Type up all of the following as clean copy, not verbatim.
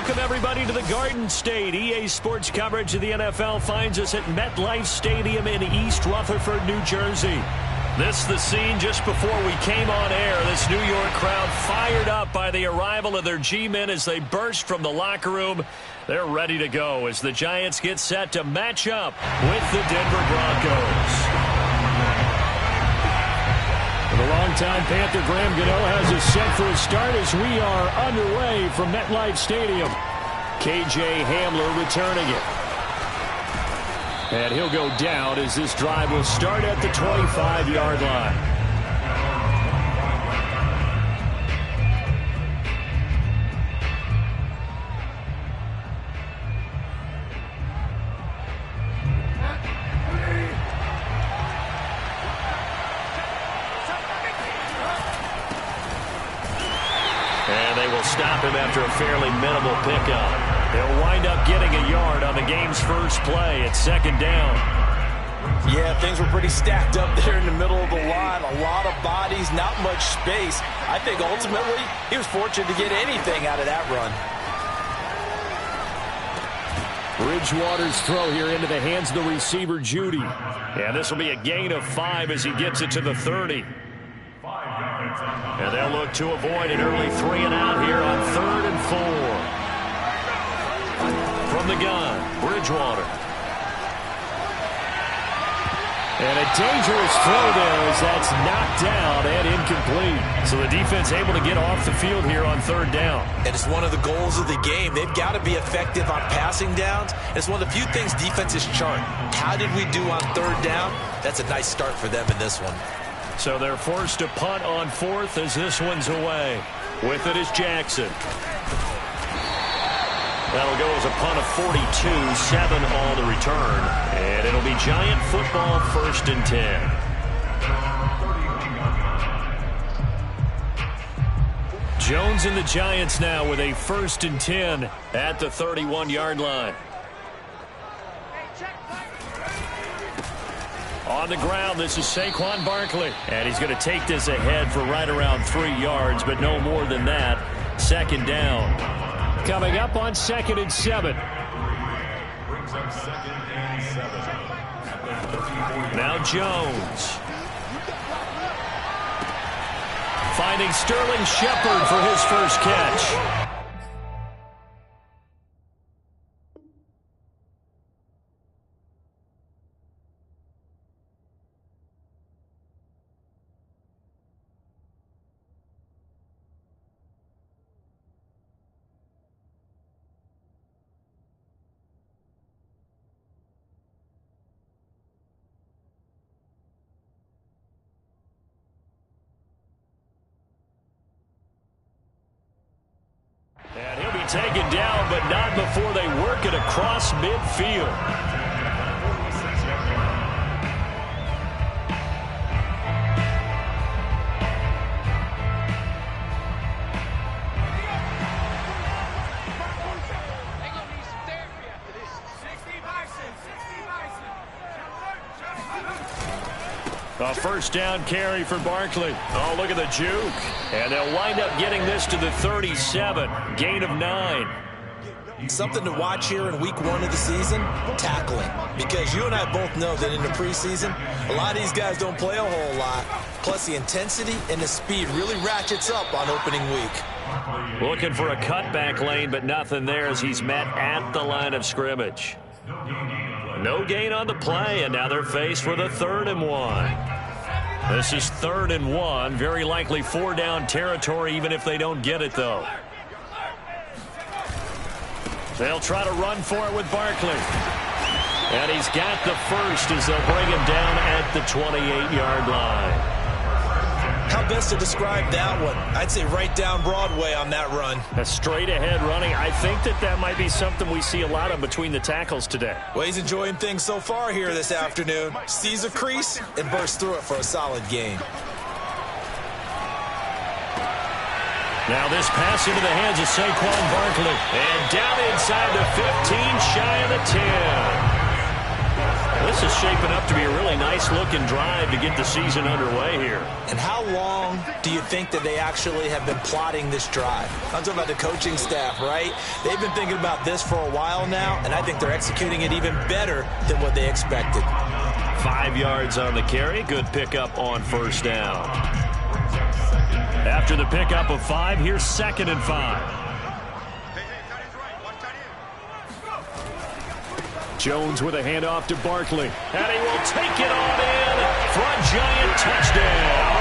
Welcome, everybody, to the Garden State. EA Sports coverage of the NFL finds us at MetLife Stadium in East Rutherford, New Jersey. This the scene just before we came on air. This New York crowd fired up by the arrival of their G-men as they burst from the locker room. They're ready to go as the Giants get set to match up with the Denver Broncos. The longtime Panther Graham Gano has us set for a start as we are underway from MetLife Stadium. KJ Hamler returning it. And he'll go down as this drive will start at the 25-yard line. Stop him after a fairly minimal pickup. He'll wind up getting a yard on the game's first play at second down. Yeah, things were pretty stacked up there in the middle of the line. A lot of bodies, not much space. I think ultimately he was fortunate to get anything out of that run. Bridgewater's throw here into the hands of the receiver, Judy. And this will be a gain of 5 as he gets it to the 30. And they'll look to avoid an early 3-and-out here on 3rd and 4. From the gun, Bridgewater. And a dangerous throw there as that's knocked down and incomplete. So the defense able to get off the field here on 3rd down. And it's one of the goals of the game. They've got to be effective on passing downs. It's one of the few things defenses chart. How did we do on 3rd down? That's a nice start for them in this one. So they're forced to punt on 4th as this one's away. With it is Jackson. That'll go as a punt of 42, 7 on the return. And it'll be Giant football, 1st and 10. Jones and the Giants now with a 1st and 10 at the 31-yard line. On the ground, this is Saquon Barkley. And he's going to take this ahead for right around 3 yards, but no more than that. Second down. Coming up on 2nd and 7. Brings up 2nd and 7. Now Jones. Finding Sterling Shepard for his first catch. And he'll be taken down, but not before they work it across midfield. A first down carry for Barkley. Oh, look at the juke. And they'll wind up getting this to the 37. Gain of 9. Something to watch here in week 1 of the season, tackling. Because you and I both know that in the preseason, a lot of these guys don't play a whole lot. Plus the intensity and the speed really ratchets up on opening week. Looking for a cutback lane, but nothing there as he's met at the line of scrimmage. No gain on the play, and now they're faced with a 3rd and 1. This is 3rd and 1. Very likely 4-down territory, even if they don't get it, though. They'll try to run for it with Barkley. And he's got the first as they'll bring him down at the 28-yard line. How best to describe that one? I'd say right down Broadway on that run. A straight-ahead running. I think that might be something we see a lot of between the tackles today. Well, he's enjoying things so far here this afternoon. Sees a crease and bursts through it for a solid gain. Now this pass into the hands of Saquon Barkley. And down inside the 15, shy of the 10. This is shaping up to be a really nice-looking drive to get the season underway here. And how long do you think that they actually have been plotting this drive? I'm talking about the coaching staff, right? They've been thinking about this for a while now, and I think they're executing it even better than what they expected. 5 yards on the carry. Good pickup on first down. After the pickup of 5, here's 2nd and 5. Jones with a handoff to Barkley. And he will take it on in for a giant touchdown.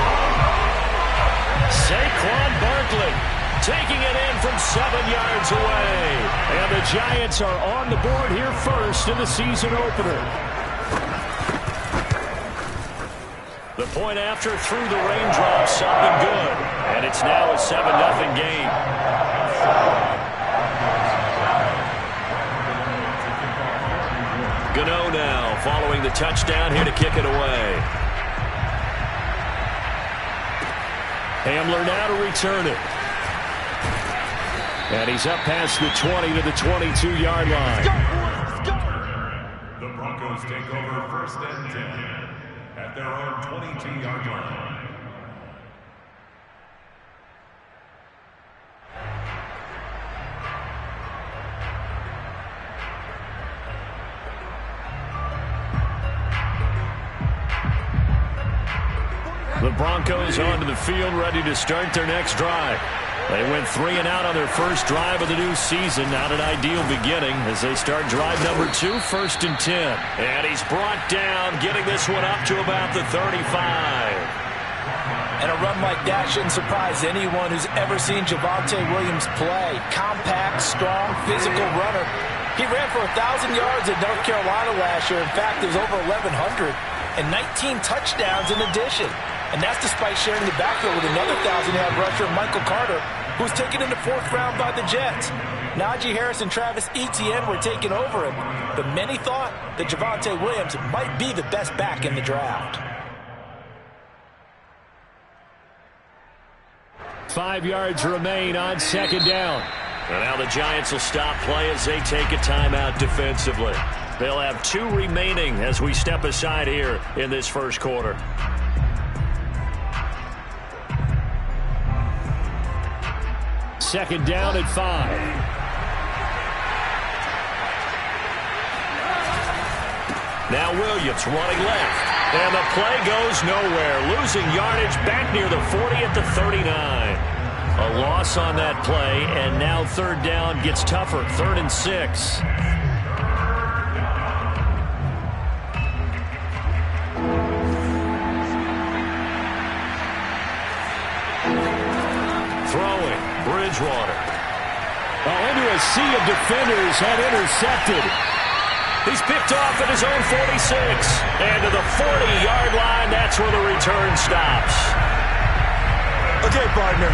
Saquon Barkley taking it in from 7 yards away. And the Giants are on the board here first in the season opener. The point after through the raindrops up and good. And it's now a 7-0 game. Gano now following the touchdown here to kick it away. Hamler now to return it. And he's up past the 20 to the 22-yard line. The Broncos take over 1st and 10 at their own 22-yard line. The Broncos onto the field, ready to start their next drive. They went 3 and out on their first drive of the new season. Not an ideal beginning as they start drive number 2, 1st and 10. And he's brought down, getting this one up to about the 35. And a run like that shouldn't surprise anyone who's ever seen Javonte Williams play. Compact, strong, physical runner. He ran for 1,000 yards at North Carolina last year. In fact, it was over 1,100 and 19 touchdowns in addition. And that's despite sharing the backfield with another 1,000-yard rusher, Michael Carter, who was taken in the 4th round by the Jets. Najee Harris and Travis Etienne were taking over him, but many thought that Javonte Williams might be the best back in the draft. 5 yards remain on 2nd down. And now the Giants will stop play as they take a timeout defensively. They'll have 2 remaining as we step aside here in this first quarter. Second down at 5. Now Williams running left. And the play goes nowhere. Losing yardage back near the 40 at the 39. A loss on that play, and now third down gets tougher. 3rd and 6. Throwing, Bridgewater. Into a sea of defenders had intercepted. He's picked off at his own 46. And to the 40-yard line, that's where the return stops. Okay, partner,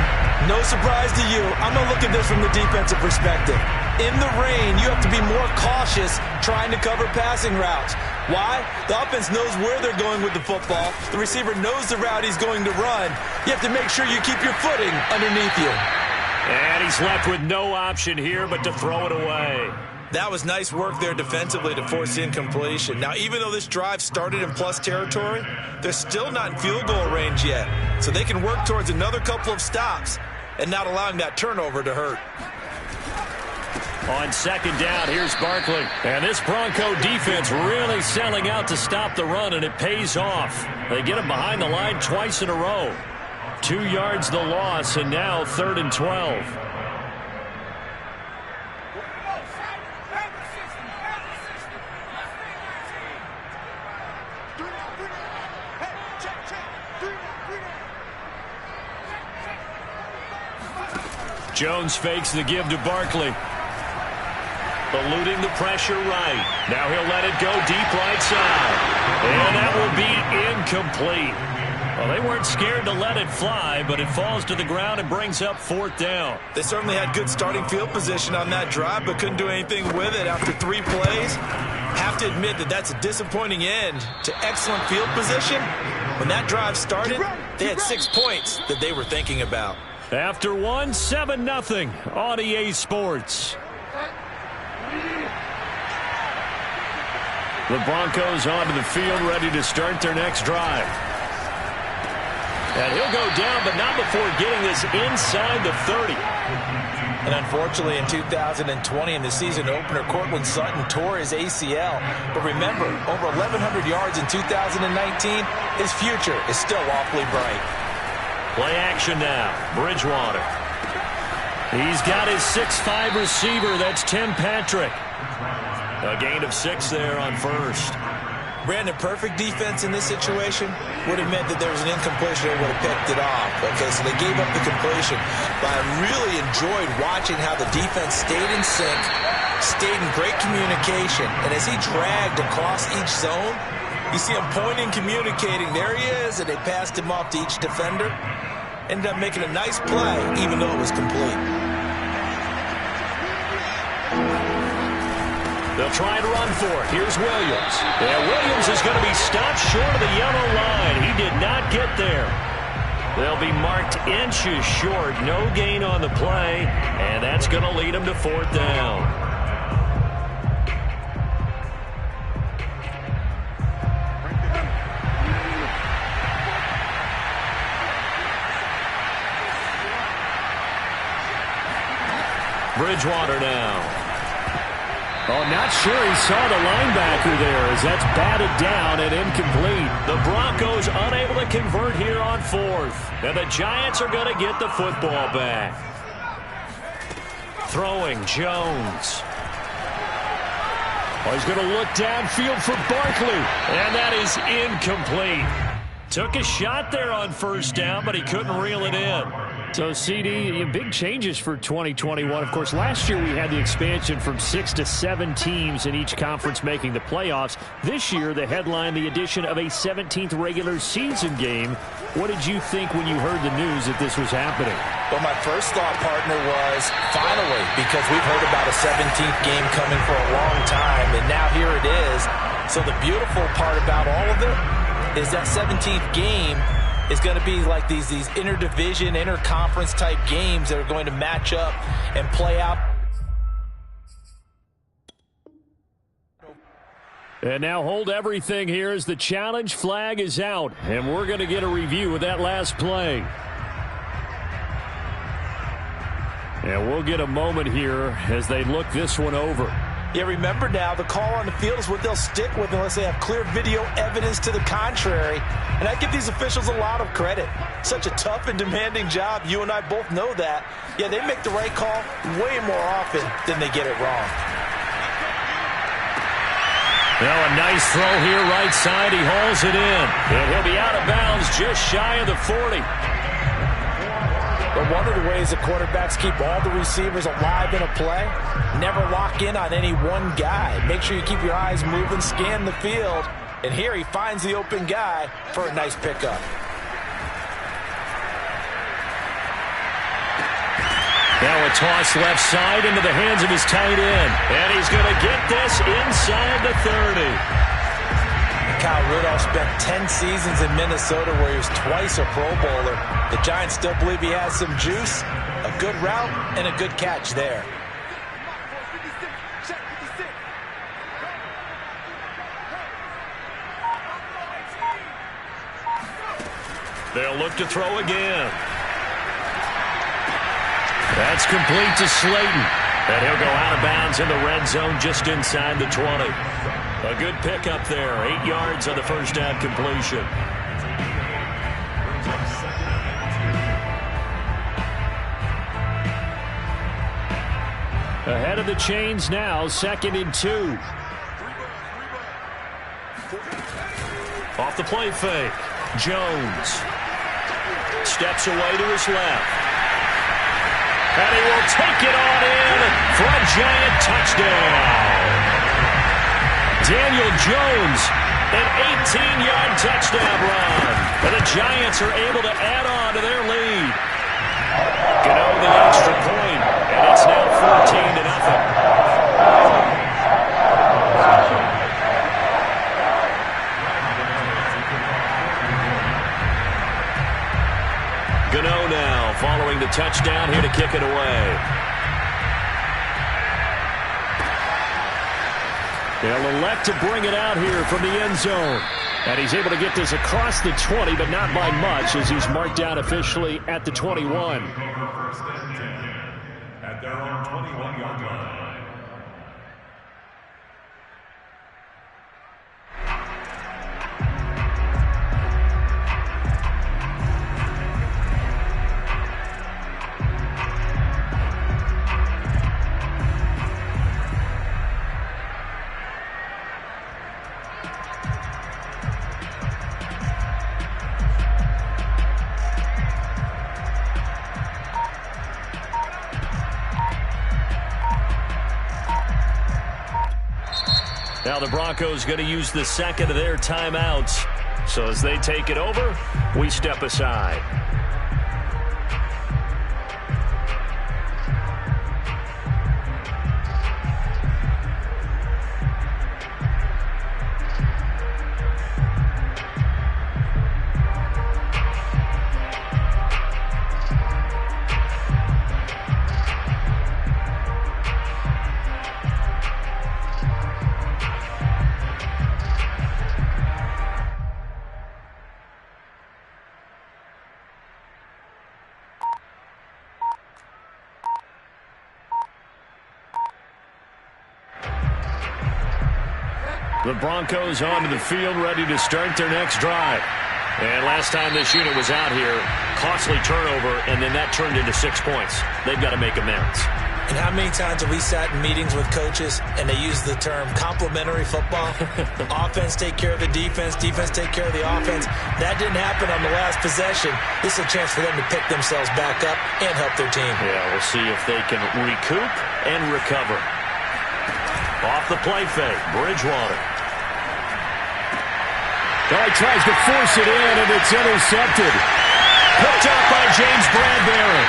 no surprise to you. I'm going to look at this from the defensive perspective. In the rain, you have to be more cautious trying to cover passing routes. Why? The offense knows where they're going with the football. The receiver knows the route he's going to run. You have to make sure you keep your footing underneath you. And he's left with no option here but to throw it away. That was nice work there defensively to force incompletion. Now, even though this drive started in plus territory, they're still not in field goal range yet. So they can work towards another couple of stops and not allowing that turnover to hurt. On second down, here's Barkley. And this Bronco defense really selling out to stop the run, and it pays off. They get him behind the line twice in a row. 2 yards the loss, and now 3rd and 12. Jones fakes the give to Barkley. Eluding the pressure right. Now he'll let it go deep right side. And that will be incomplete. Well, they weren't scared to let it fly, but it falls to the ground and brings up 4th down. They certainly had good starting field position on that drive, but couldn't do anything with it after 3 plays. Have to admit that that's a disappointing end to excellent field position. When that drive started, they had 6 points that they were thinking about. After 1, 7-0 on EA Sports. The Broncos onto the field, ready to start their next drive. And he'll go down, but not before getting this inside the 30. And unfortunately, in 2020, in the season opener, Cortland Sutton tore his ACL. But remember, over 1,100 yards in 2019, his future is still awfully bright. Play action now. Bridgewater. He's got his 6'5 receiver. That's Tim Patrick. A gain of 6 there on first. Brandon, perfect defense in this situation would have meant that there was an incompletion that would have picked it off. Okay, so they gave up the completion. But I really enjoyed watching how the defense stayed in sync, stayed in great communication. And as he dragged across each zone, you see him pointing, communicating. There he is, and they passed him off to each defender. Ended up making a nice play, even though it was complete. They'll try to run for it. Here's Williams. And Williams is going to be stopped short of the yellow line. He did not get there. They'll be marked inches short. No gain on the play, and that's going to lead them to 4th down. Bridgewater now. Oh, not sure he saw the linebacker there as that's batted down and incomplete. The Broncos unable to convert here on 4th. And the Giants are going to get the football back. Throwing Jones. Oh, he's going to look downfield for Barkley. And that is incomplete. Took a shot there on 1st down, but he couldn't reel it in. So, CD, big changes for 2021. Of course, last year we had the expansion from 6 to 7 teams in each conference making the playoffs. This year, the headline, the addition of a 17th regular season game. What did you think when you heard the news that this was happening? Well, my first thought, partner, was finally, because we've heard about a 17th game coming for a long time, and now here it is. So the beautiful part about all of it is that 17th game is going to be like these interdivision, interconference type games that are going to match up and play out. And now hold everything here as the challenge flag is out. And we're going to get a review of that last play. And we'll get a moment here as they look this one over. Yeah, remember now, the call on the field is what they'll stick with unless they have clear video evidence to the contrary. And I give these officials a lot of credit. Such a tough and demanding job. You and I both know that. Yeah, they make the right call way more often than they get it wrong. Well, a nice throw here right side. He hauls it in. And he'll be out of bounds just shy of the 40. But one of the ways the quarterbacks keep all the receivers alive in a play, never lock in on any one guy. Make sure you keep your eyes moving, scan the field. And here he finds the open guy for a nice pickup. Now a toss left side into the hands of his tight end. And he's going to get this inside the 30. Kyle Rudolph spent 10 seasons in Minnesota where he was twice a Pro Bowler. The Giants still believe he has some juice, a good route, and a good catch there. They'll look to throw again. That's complete to Slayton. And he'll go out of bounds in the red zone just inside the 20. A good pickup there. 8 yards on the first down completion. Ahead of the chains now, 2nd and 2. Off the play fake. Jones steps away to his left. And he will take it on in for a giant touchdown. Daniel Jones, an 18-yard touchdown run. And the Giants are able to add on to their lead. Gano the extra point, and it's now 14-0. Gano now following the touchdown here to kick it away. They'll elect to bring it out here from the end zone. And he's able to get this across the 20, but not by much as he's marked down officially at the 21. At their own 21-yard line. Now the Broncos going to use the second of their timeouts. So as they take it over, we step aside. The Broncos onto the field, ready to start their next drive. And last time this unit was out here, costly turnover, and then that turned into 6 points. They've got to make amends. And how many times have we sat in meetings with coaches and they use the term complementary football? Offense take care of the defense, defense take care of the offense. That didn't happen on the last possession. This is a chance for them to pick themselves back up and help their team. Yeah, we'll see if they can recoup and recover. Off the play fake, Bridgewater. Oh, he tries to force it in, and it's intercepted. Picked up by James Bradbury.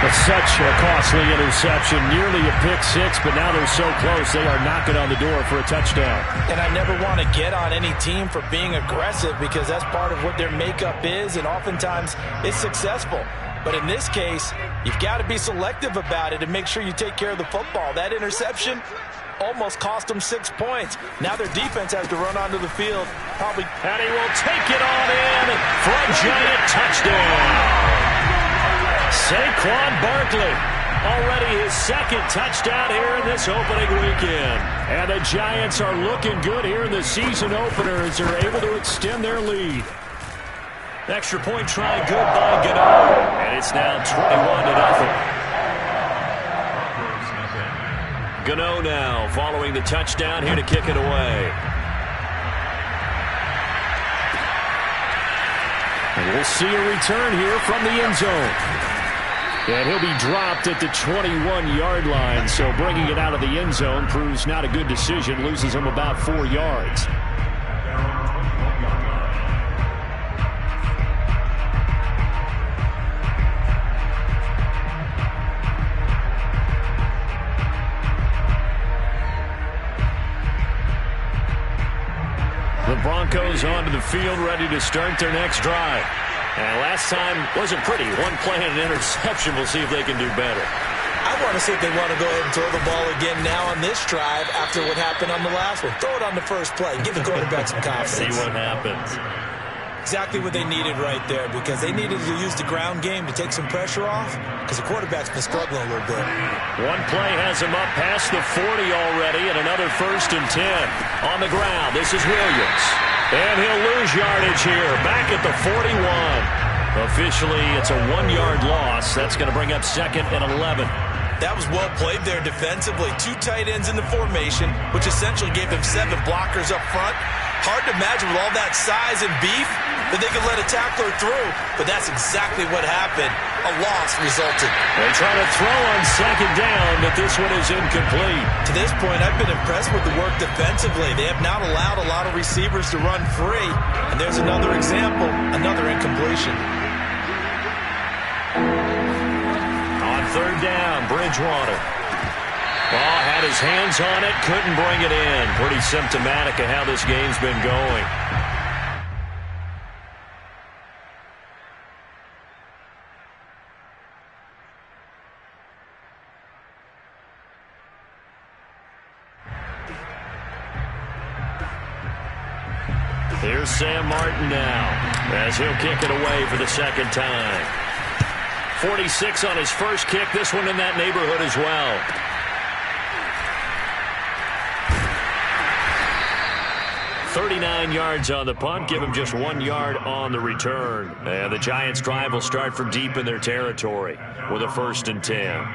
But such a costly interception, nearly a pick six, but now they're so close, they are knocking on the door for a touchdown. And I never want to get on any team for being aggressive because that's part of what their makeup is, and oftentimes it's successful. But in this case, you've got to be selective about it and make sure you take care of the football. That interception, almost cost them 6 points. Now their defense has to run onto the field. And he will take it on in for a giant touchdown. Saquon Barkley, already his second touchdown here in this opening weekend. And the Giants are looking good here in the season opener as they're able to extend their lead. Extra point try good by Gano. And it's now 21-0. Gano now following the touchdown here to kick it away. And we'll see a return here from the end zone. And he'll be dropped at the 21-yard line. So bringing it out of the end zone proves not a good decision. Loses him about 4 yards. The Broncos onto the field, ready to start their next drive. And last time wasn't pretty. One play and an interception. We'll see if they can do better. I want to see if they want to go ahead and throw the ball again now on this drive after what happened on the last one. Throw it on the first play. Give the quarterback some confidence. See what happens. Exactly what they needed right there, because they needed to use the ground game to take some pressure off, because the quarterback's been struggling a little bit. One play has him up past the 40 already, and another 1st and 10. On the ground, this is Williams. And he'll lose yardage here, back at the 41. Officially, it's a 1-yard loss. That's going to bring up 2nd and 11. That was well played there defensively. 2 tight ends in the formation, which essentially gave them 7 blockers up front. Hard to imagine with all that size and beef that they could let a tackler through, but that's exactly what happened. A loss resulted. They try to throw on 2nd down, but this one is incomplete. To this point, I've been impressed with the work defensively. They have not allowed a lot of receivers to run free, and there's another example, another incompletion. On 3rd down, Bridgewater. Ball had his hands on it, couldn't bring it in. Pretty symptomatic of how this game's been going. Here's Sam Martin now, as he'll kick it away for the 2nd time. 46 on his first kick, this one in that neighborhood as well. .39 yards on the punt, give him just 1 yard on the return. And the Giants' drive will start from deep in their territory with a 1st and 10.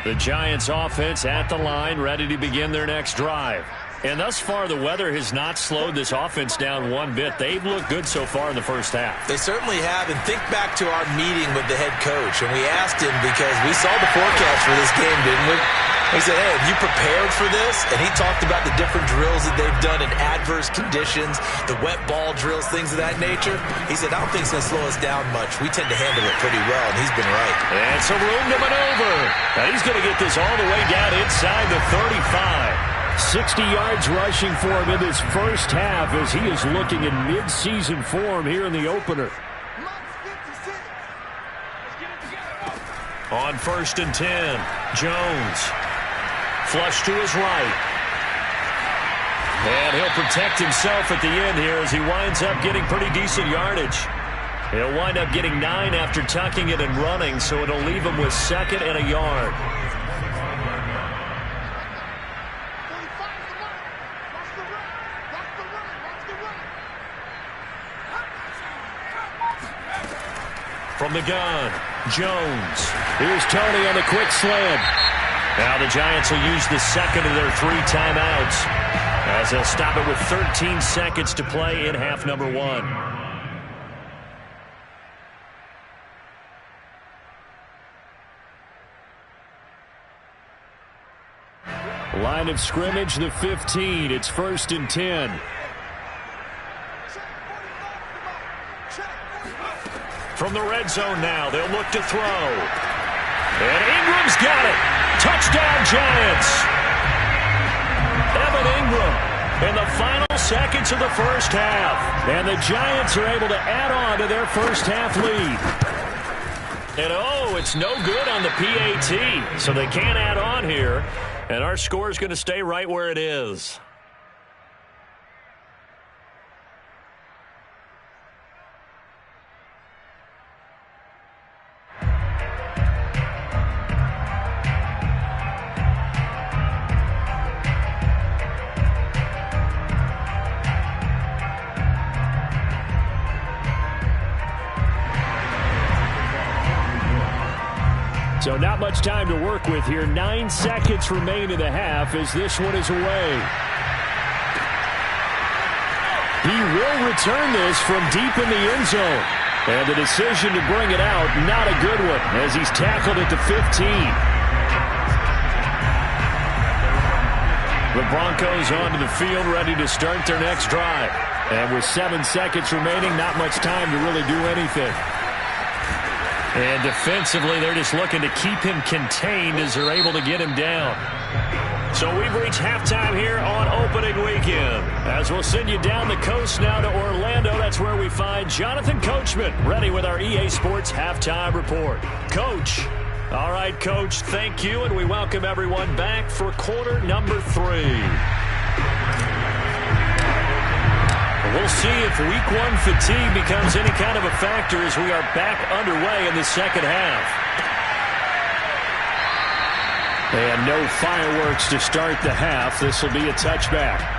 The Giants offense at the line, ready to begin their next drive. And thus far, the weather has not slowed this offense down one bit. They've looked good so far in the first half. They certainly have. And think back to our meeting with the head coach. And we asked him, because we saw the forecast for this game, didn't we? He said, hey, have you prepared for this? And he talked about the different drills that they've done in adverse conditions, the wet ball drills, things of that nature. He said, I don't think it's going to slow us down much. We tend to handle it pretty well, and he's been right. And some room to maneuver. And he's going to get this all the way down inside the 35. 60 yards rushing for him in this first half as he is looking in mid-season form here in the opener. On 1st and 10, Jones. Flush to his right. And he'll protect himself at the end here as he winds up getting pretty decent yardage. He'll wind up getting 9 after tucking it and running, so it'll leave him with 2nd and a yard. From the gun, Jones. Here's Tony on the quick slant. Now the Giants will use the 2nd of their 3 timeouts as they'll stop it with 13 seconds to play in half number 1. Line of scrimmage, the 15. It's 1st and 10. From the red zone now, they'll look to throw. And Ingram's got it. Touchdown, Giants. Evan Ingram in the final seconds of the first half. And the Giants are able to add on to their first half lead. And oh, it's no good on the PAT. So they can't add on here. And our score is going to stay right where it is. So not much time to work with here. 9 seconds remain in the half as this one is away. He will return this from deep in the end zone. And the decision to bring it out, not a good one, as he's tackled at the 15. The Broncos onto the field, ready to start their next drive. And with 7 seconds remaining, not much time to really do anything. And defensively, they're just looking to keep him contained as they're able to get him down. So we've reached halftime here on opening weekend. As we'll send you down the coast now to Orlando, that's where we find Jonathan Coachman, ready with our EA Sports halftime report. Coach. All right, Coach, thank you, and we welcome everyone back for quarter number 3. We'll see if week 1 fatigue becomes any kind of a factor as we are back underway in the second half. And no fireworks to start the half. This will be a touchback.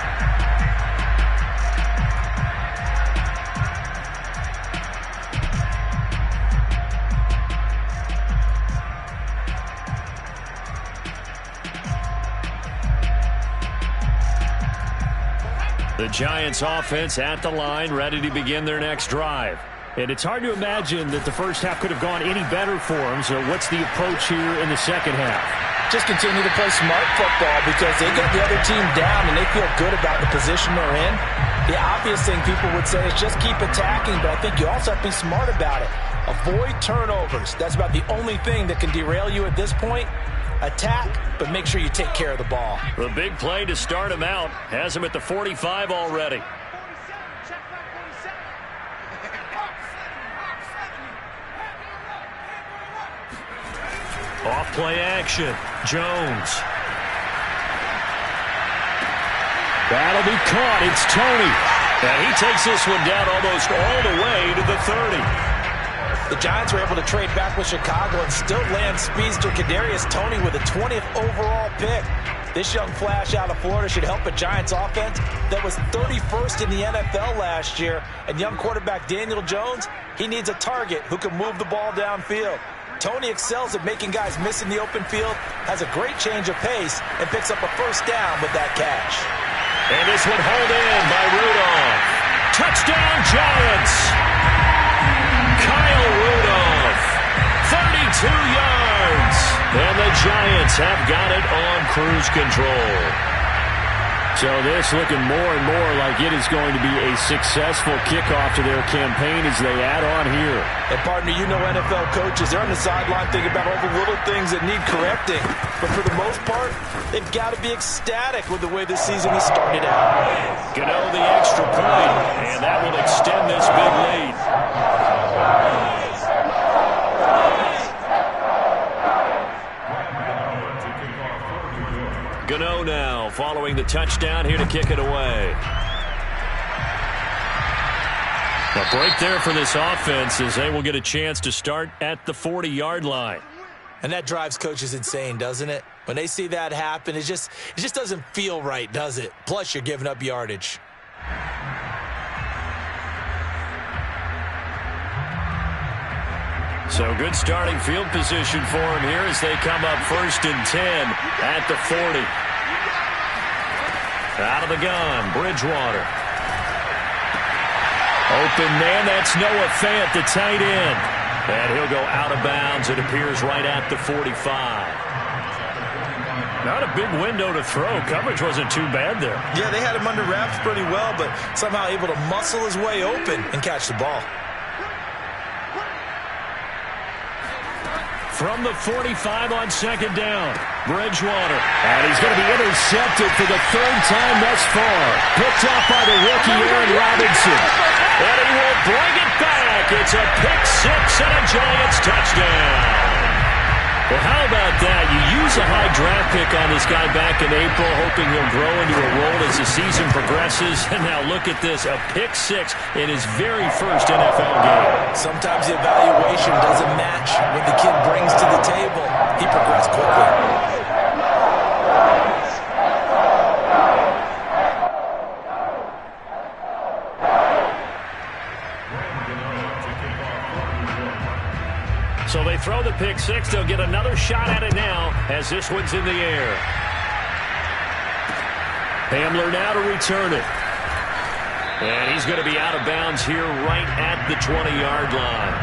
The Giants offense at the line, ready to begin their next drive. And it's hard to imagine that the first half could have gone any better for them. So what's the approach here in the second half? Just continue to play smart football because they get the other team down and they feel good about the position they're in. The obvious thing people would say is just keep attacking, but I think you also have to be smart about it. Avoid turnovers. That's about the only thing that can derail you at this point. Attack, but make sure you take care of the ball. The big play to start him out has him at the 45 already. Off play action. Jones. That'll be caught. It's Tony. And he takes this one down almost all the way to the 30. The Giants were able to trade back with Chicago and still land speedster Kadarius Toney with a 20th overall pick. This young flash out of Florida should help a Giants offense that was 31st in the NFL last year. And young quarterback Daniel Jones, he needs a target who can move the ball downfield. Toney excels at making guys miss in the open field, has a great change of pace, and picks up a first down with that catch. And this one hauled in by Rudolph. Touchdown, Giants! Kyle Rudolph, 32 yards. And the Giants have got it on cruise control. So this looking more and more like it is going to be a successful kickoff to their campaign as they add on here. And partner, you know NFL coaches, they're on the sideline thinking about all the little things that need correcting. But for the most part, they've got to be ecstatic with the way this season has started out. Gano the extra point, and that will extend this big lead. Gano now following the touchdown here to kick it away. A break there for this offense as they will get a chance to start at the 40-yard line. And that drives coaches insane, doesn't it? When they see that happen, it just doesn't feel right, does it? Plus, you're giving up yardage. So good starting field position for him here as they come up 1st and 10 at the 40. Out of the gun, Bridgewater. Open man, that's Noah Fant, the tight end. And he'll go out of bounds, it appears, right at the 45. Not a big window to throw. Coverage wasn't too bad there. Yeah, they had him under wraps pretty well, but somehow able to muscle his way open and catch the ball. from the 45 on second down. Bridgewater. And he's going to be intercepted for the third time thus far. Picked off by the rookie Aaron Robinson. And he will bring it back. It's a pick six and a Giants touchdown. Well, how about that? You use a high draft pick on this guy back in April, hoping he'll grow into a role as the season progresses. And now look at this, a pick six in his very first NFL game. Sometimes the evaluation doesn't match what the kid brings to the table. He progressed quickly. So they throw the pick six. They'll get another shot at it now as this one's in the air. Hamler now to return it. And he's going to be out of bounds here right at the 20-yard line.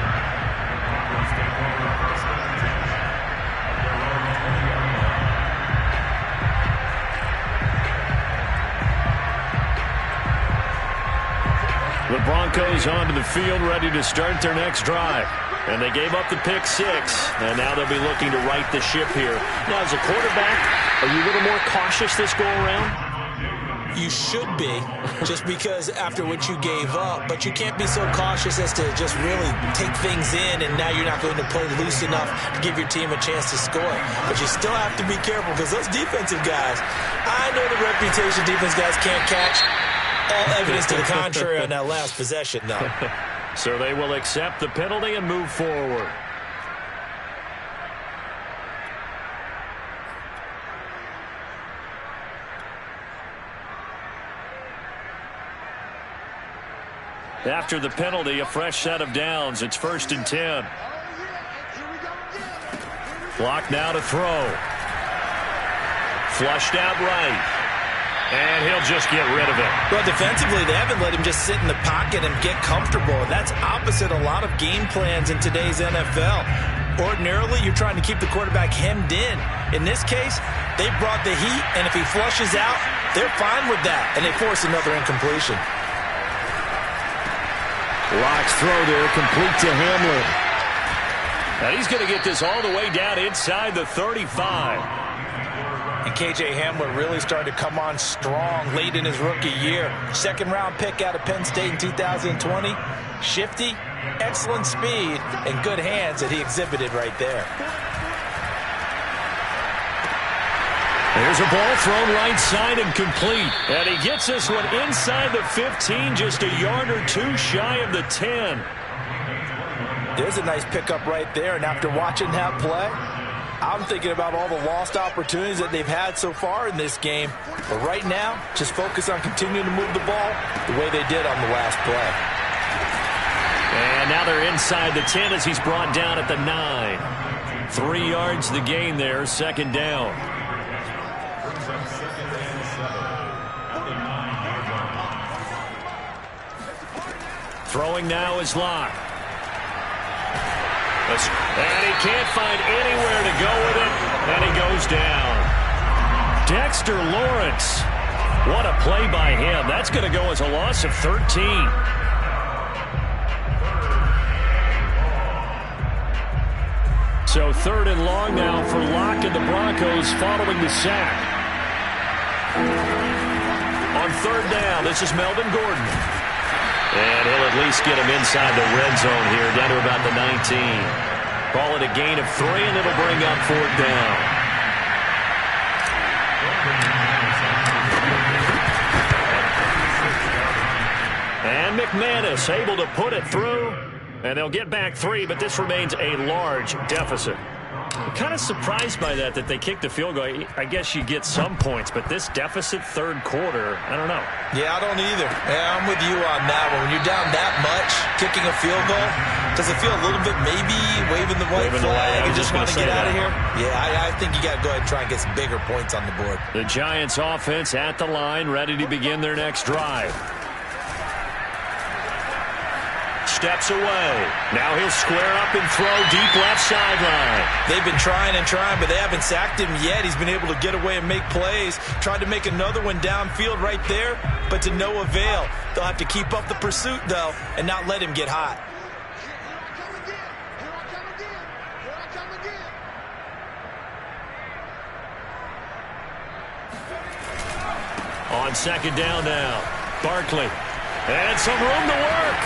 The Broncos onto the field, ready to start their next drive. And they gave up the pick six, and now they'll be looking to right the ship here. Now, as a quarterback, are you a little more cautious this go-around? You should be, just because after what you gave up, but you can't be so cautious as to just really take things in, and now you're not going to play loose enough to give your team a chance to score. But you still have to be careful, because those defensive guys, I know the reputation defense guys can't catch. All evidence to the contrary on that last possession, though. So they will accept the penalty and move forward. After the penalty, a fresh set of downs. It's 1st and 10. Clock now to throw. Flushed out right. And he'll just get rid of it. Well, defensively, they haven't let him just sit in the pocket and get comfortable. That's opposite a lot of game plans in today's NFL. Ordinarily, you're trying to keep the quarterback hemmed in. In this case, they brought the heat, and if he flushes out, they're fine with that, and they force another incompletion. Locks throw there, complete to Hamlin. And he's going to get this all the way down inside the 35. And K.J. Hamler really started to come on strong late in his rookie year. Second-round pick out of Penn State in 2020. Shifty, excellent speed, and good hands that he exhibited right there. There's a ball thrown right side and complete. And he gets this one inside the 15, just a yard or two shy of the 10. There's a nice pickup right there, and after watching that play, I'm thinking about all the lost opportunities that they've had so far in this game. But right now, just focus on continuing to move the ball the way they did on the last play. And now they're inside the 10 as he's brought down at the 9. 3 yards the gain there, second down. Throwing now is Locke. And he can't find anywhere to go with it, and he goes down. Dexter Lawrence. What a play by him. That's going to go as a loss of 13. So 3rd and long now for Locke and the Broncos following the sack. On 3rd down, this is Melvin Gordon. And he'll at least get him inside the red zone here, down to about the 19. Call it a gain of 3, and it'll bring up 4th down. And McManus able to put it through, and they'll get back 3, but this remains a large deficit. I'm kind of surprised by that they kicked the field goal. I guess you get some points, but this deficit 3rd quarter, I don't know. Yeah, I don't either. Yeah, I'm with you on that one. When you're down that much, kicking a field goal, does it feel a little bit maybe waving the white flag and just want to get out of here? Yeah, I think you got to go ahead and try and get some bigger points on the board. The Giants offense at the line, ready to begin their next drive. Steps away. Now he'll square up and throw deep left sideline. They've been trying and trying, but they haven't sacked him yet. He's been able to get away and make plays. Tried to make another one downfield right there, but to no avail. They'll have to keep up the pursuit, though, and not let him get hot. On second down now, Barkley. And some room to work.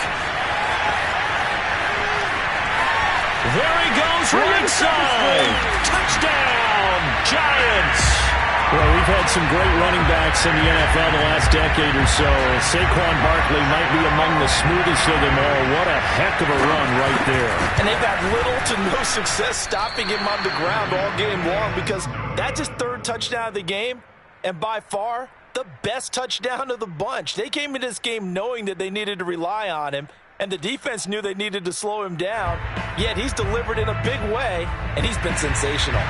There he goes, right side. Touchdown, Giants. Well, we've had some great running backs in the NFL the last decade or so. Saquon Barkley might be among the smoothest of them all. What a heck of a run right there. And they've had little to no success stopping him on the ground all game long because that's his third touchdown of the game, and by far the best touchdown of the bunch. They came into this game knowing that they needed to rely on him, and the defense knew they needed to slow him down, yet he's delivered in a big way, and he's been sensational.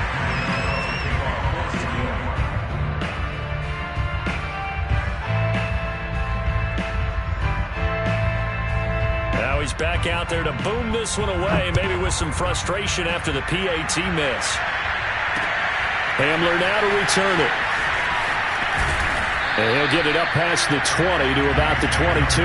Now he's back out there to boom this one away, maybe with some frustration after the PAT miss. Hamler now to return it. And he'll get it up past the 20 to about the 22.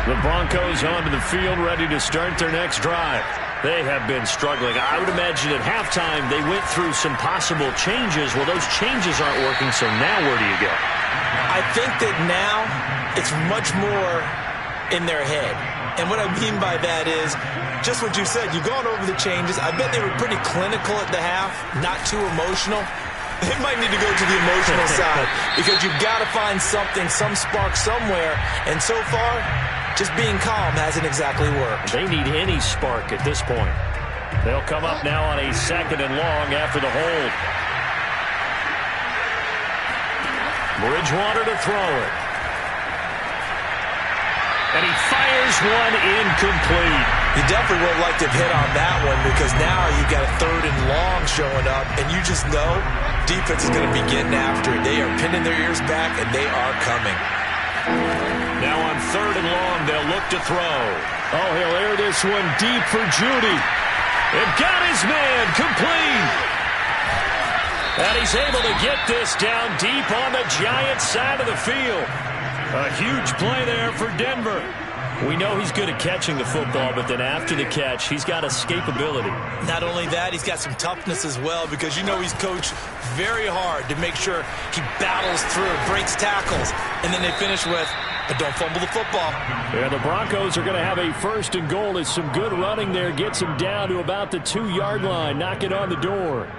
The Broncos onto the field, ready to start their next drive. They have been struggling. I would imagine at halftime they went through some possible changes. Well, those changes aren't working, so now where do you go? I think that now it's much more in their head. And what I mean by that is just what you said. You've gone over the changes. I bet they were pretty clinical at the half, not too emotional. They might need to go to the emotional side because you've got to find something, some spark somewhere. And so far, just being calm hasn't exactly worked. They need any spark at this point. They'll come up now on a second and long after the hold. Bridgewater to throw it. And he fires one incomplete. You definitely would like to hit on that one because now you've got a third and long showing up, and you just know defense is going to be getting after it. They are pinning their ears back, and they are coming. Now on third and long, they'll look to throw. Oh, he'll air this one deep for Judy. And got his man complete. And he's able to get this down deep on the Giants side of the field. A huge play there for Denver. We know he's good at catching the football, but then after the catch, he's got escapability. Not only that, he's got some toughness as well because you know he's coached very hard to make sure he battles through, breaks tackles, and then they finish with, but don't fumble the football. Yeah, the Broncos are going to have a first and goal as some good running there gets him down to about the 2-yard line. Knock it on the door.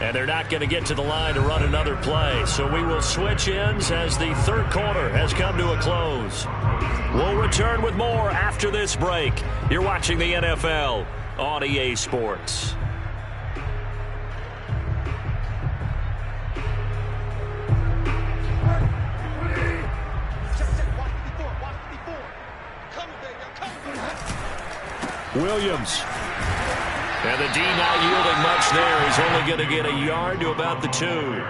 And they're not going to get to the line to run another play. So we will switch ends as the third quarter has come to a close. We'll return with more after this break. You're watching the NFL on EA Sports. Williams. And the D not yielding much there. He's only going to get a yard to about the 2.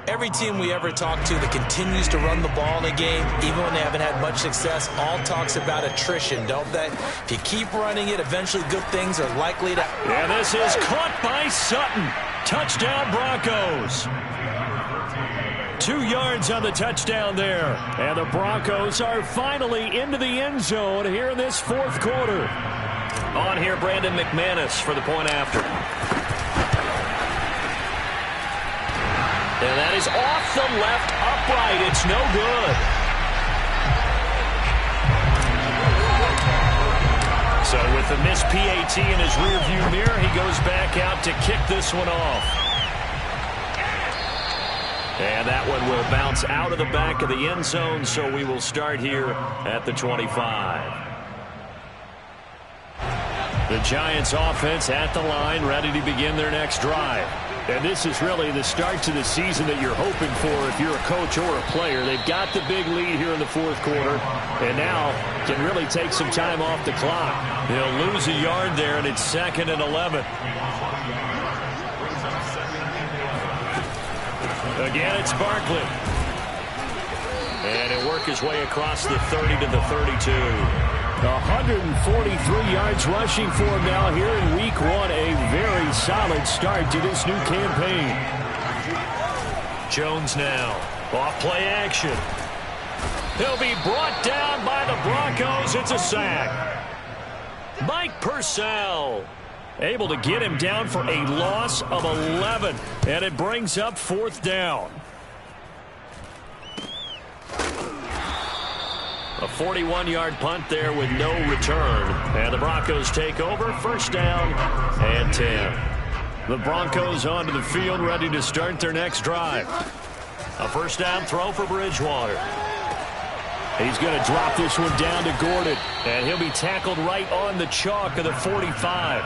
Every team we ever talk to that continues to run the ball in a game, even when they haven't had much success, all talks about attrition, don't they? If you keep running it, eventually good things are likely to... And this is caught by Sutton. Touchdown, Broncos. 2 yards on the touchdown there. And the Broncos are finally into the end zone here in this fourth quarter. On here, Brandon McManus for the point after. And that is off the left upright. It's no good. So with the missed PAT in his rearview mirror, he goes back out to kick this one off. And that one will bounce out of the back of the end zone, so we will start here at the 25. The Giants offense at the line, ready to begin their next drive. And this is really the start to the season that you're hoping for if you're a coach or a player. They've got the big lead here in the fourth quarter, and now can really take some time off the clock. They'll lose a yard there, and it's second and 11. Again, it's Barkley. And he'll work his way across the 30 to the 32. 143 yards rushing for him now here in Week 1. A very solid start to this new campaign. Jones now. Off play action. He'll be brought down by the Broncos. It's a sack. Mike Purcell able to get him down for a loss of 11. And it brings up 4th down. A 41-yard punt there with no return. And the Broncos take over. 1st down and 10. The Broncos onto the field, ready to start their next drive. A 1st down throw for Bridgewater. He's going to drop this one down to Gordon. And he'll be tackled right on the chalk of the 45.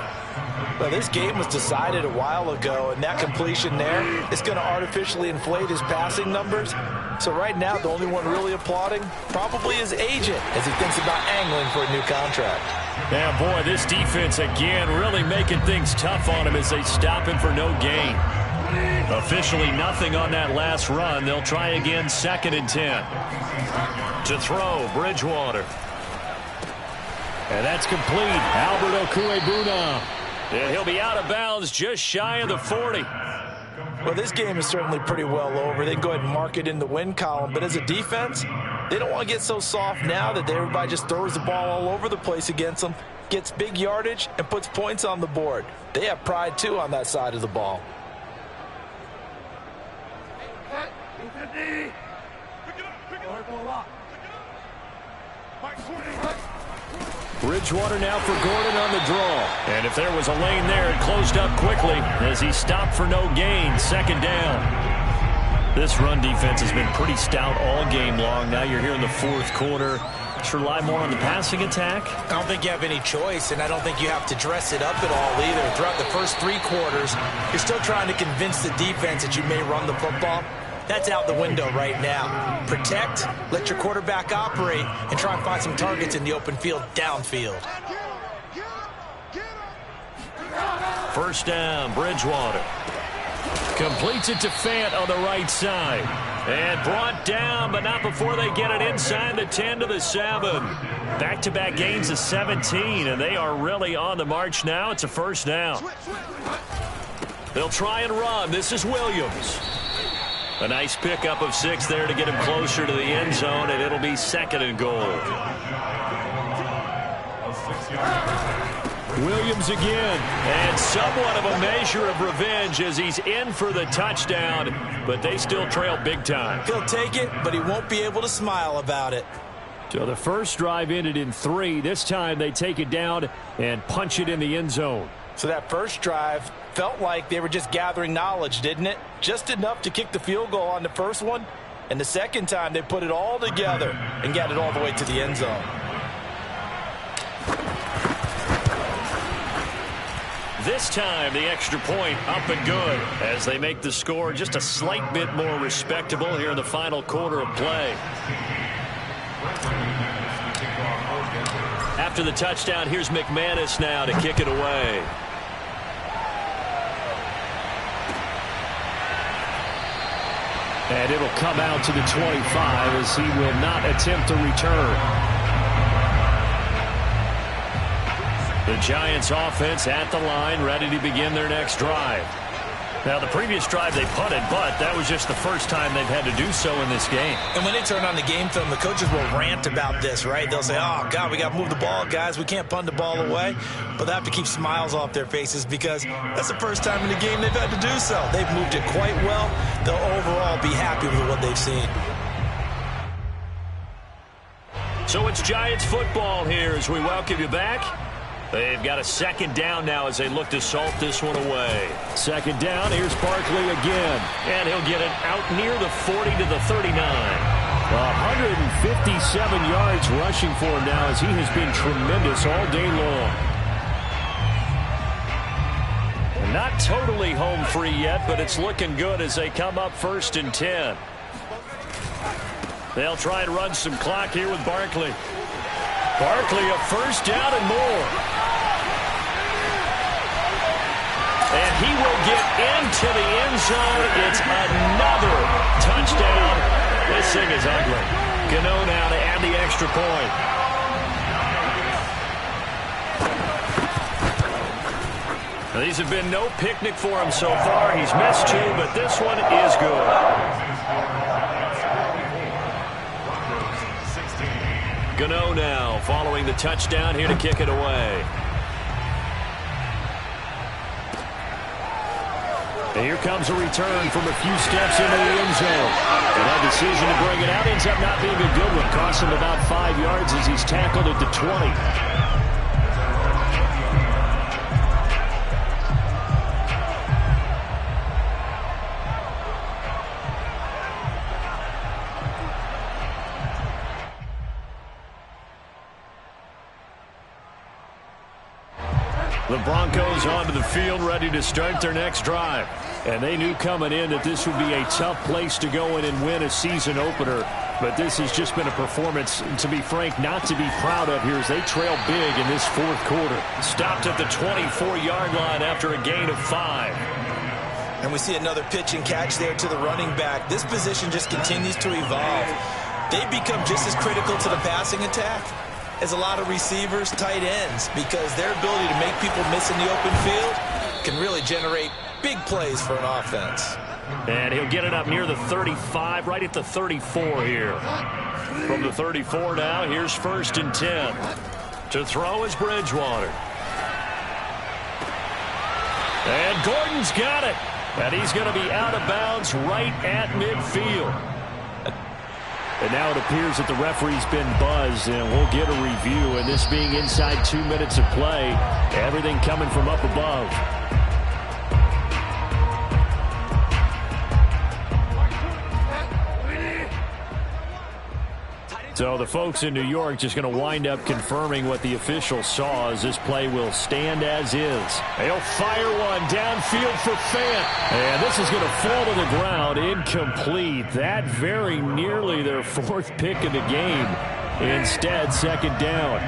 Well, this game was decided a while ago, and that completion there is going to artificially inflate his passing numbers. So right now, the only one really applauding probably his agent as he thinks about angling for a new contract. Yeah, boy, this defense again really making things tough on him as they stop him for no gain. Officially nothing on that last run. They'll try again, 2nd and 10. To throw, Bridgewater. And that's complete. Albert Okwuegbunam. And he'll be out of bounds just shy of the 40. Well, this game is certainly pretty well over. They can go ahead and mark it in the win column. But as a defense, they don't want to get so soft now that everybody just throws the ball all over the place against them, gets big yardage, and puts points on the board. They have pride, too, on that side of the ball. Bridgewater now for Gordon on the draw. And if there was a lane there, it closed up quickly as he stopped for no gain. 2nd down. This run defense has been pretty stout all game long. Now you're here in the 4th quarter. Should rely more on the passing attack? I don't think you have any choice, and I don't think you have to dress it up at all either. Throughout the first 3 quarters, you're still trying to convince the defense that you may run the football. That's out the window right now. Protect, let your quarterback operate, and try and find some targets in the open field downfield. 1st down, Bridgewater. Completes it to Fant on the right side. And brought down, but not before they get it inside the 10 to the 7. Back-to-back gains of 17, and they are really on the march now. It's a 1st down. They'll try and run. This is Williams. A nice pickup of 6 there to get him closer to the end zone, and it'll be 2nd and goal. Williams again, and somewhat of a measure of revenge as he's in for the touchdown, but they still trail big time. He'll take it, but he won't be able to smile about it. So the first drive ended in 3. This time they take it down and punch it in the end zone. So that first drive felt like they were just gathering knowledge, didn't it? Just enough to kick the field goal on the first one. And the second time they put it all together and got it all the way to the end zone. This time the extra point up and good as they make the score just a slight bit more respectable here in the final quarter of play. After the touchdown, here's McManus now to kick it away. And it'll come out to the 25 as he will not attempt a return. The Giants offense at the line, ready to begin their next drive. Now, the previous drive they punted, but that was just the first time they've had to do so in this game. And when they turn on the game film, the coaches will rant about this, right? They'll say, oh, God, we got to move the ball, guys. We can't punt the ball away. But they have to keep smiles off their faces because that's the first time in the game they've had to do so. They've moved it quite well. They'll overall be happy with what they've seen. So it's Giants football here as we welcome you back. They've got a 2nd down now as they look to salt this one away. 2nd down, here's Barkley again. And he'll get it out near the 40 to the 39. 157 yards rushing for him now as he has been tremendous all day long. Not totally home free yet, but it's looking good as they come up 1st and 10. They'll try and run some clock here with Barkley. Barkley a 1st down and more. And he will get into the end zone. It's another touchdown. This thing is ugly. Gano now to add the extra point. These have been no picnic for him so far. He's missed 2, but this one is good. Gano now following the touchdown here to kick it away. And here comes a return from a few steps into the end zone. And that decision to bring it out ends up not being a good one. Costs him about 5 yards as he's tackled at the 20. The Broncos onto the field ready to start their next drive. And they knew coming in that this would be a tough place to go in and win a season opener. But this has just been a performance, to be frank, not to be proud of here as they trail big in this fourth quarter. Stopped at the 24-yard line after a gain of 5. And we see another pitch and catch there to the running back. This position just continues to evolve. They've become just as critical to the passing attack as a lot of receivers, tight ends, because their ability to make people miss in the open field can really generate big plays for an offense. And he'll get it up near the 35, right at the 34 here. From the 34 now, here's 1st and 10. To throw is Bridgewater. And Gordon's got it. And he's going to be out of bounds right at midfield. And now it appears that the referee's been buzzed, and we'll get a review. And this being inside 2 minutes of play, everything coming from up above. So the folks in New York just going to wind up confirming what the official saw as this play will stand as is. They'll fire one downfield for Fant. And this is going to fall to the ground, incomplete. That very nearly their 4th pick of the game. Instead, 2nd down.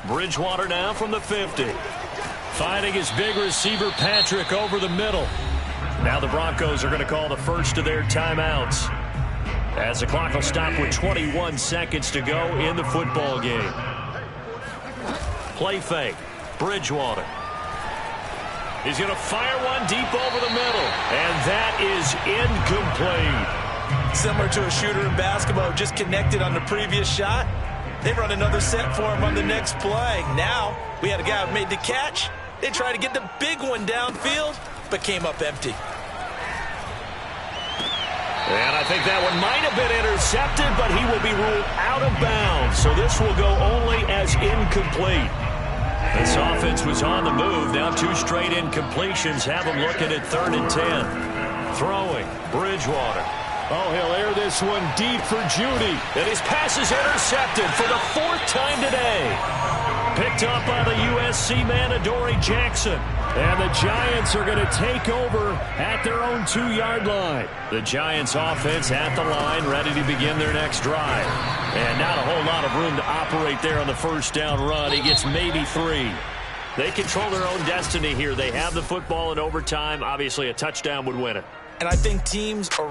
Bridgewater now from the 50. Finding his big receiver Patrick over the middle. Now the Broncos are going to call the first of their timeouts as the clock will stop with 21 seconds to go in the football game. Play fake. Bridgewater. He's going to fire one deep over the middle, and that is incomplete. Similar to a shooter in basketball who just connected on the previous shot. They run another set for him on the next play. Now we had a guy who made the catch. They tried to get the big one downfield, but came up empty. And I think that one might have been intercepted, but he will be ruled out of bounds. So this will go only as incomplete. This offense was on the move. Now 2 straight incompletions have them looking at 3rd and 10. Throwing, Bridgewater. Oh, he'll air this one deep for Judy. And his pass is intercepted for the 4th time today. Picked up by the USC man, Adoree Jackson. And the Giants are going to take over at their own 2-yard line. The Giants offense at the line, ready to begin their next drive. And not a whole lot of room to operate there on the 1st down run. He gets maybe 3. They control their own destiny here. They have the football in overtime. Obviously, a touchdown would win it. And I think teams are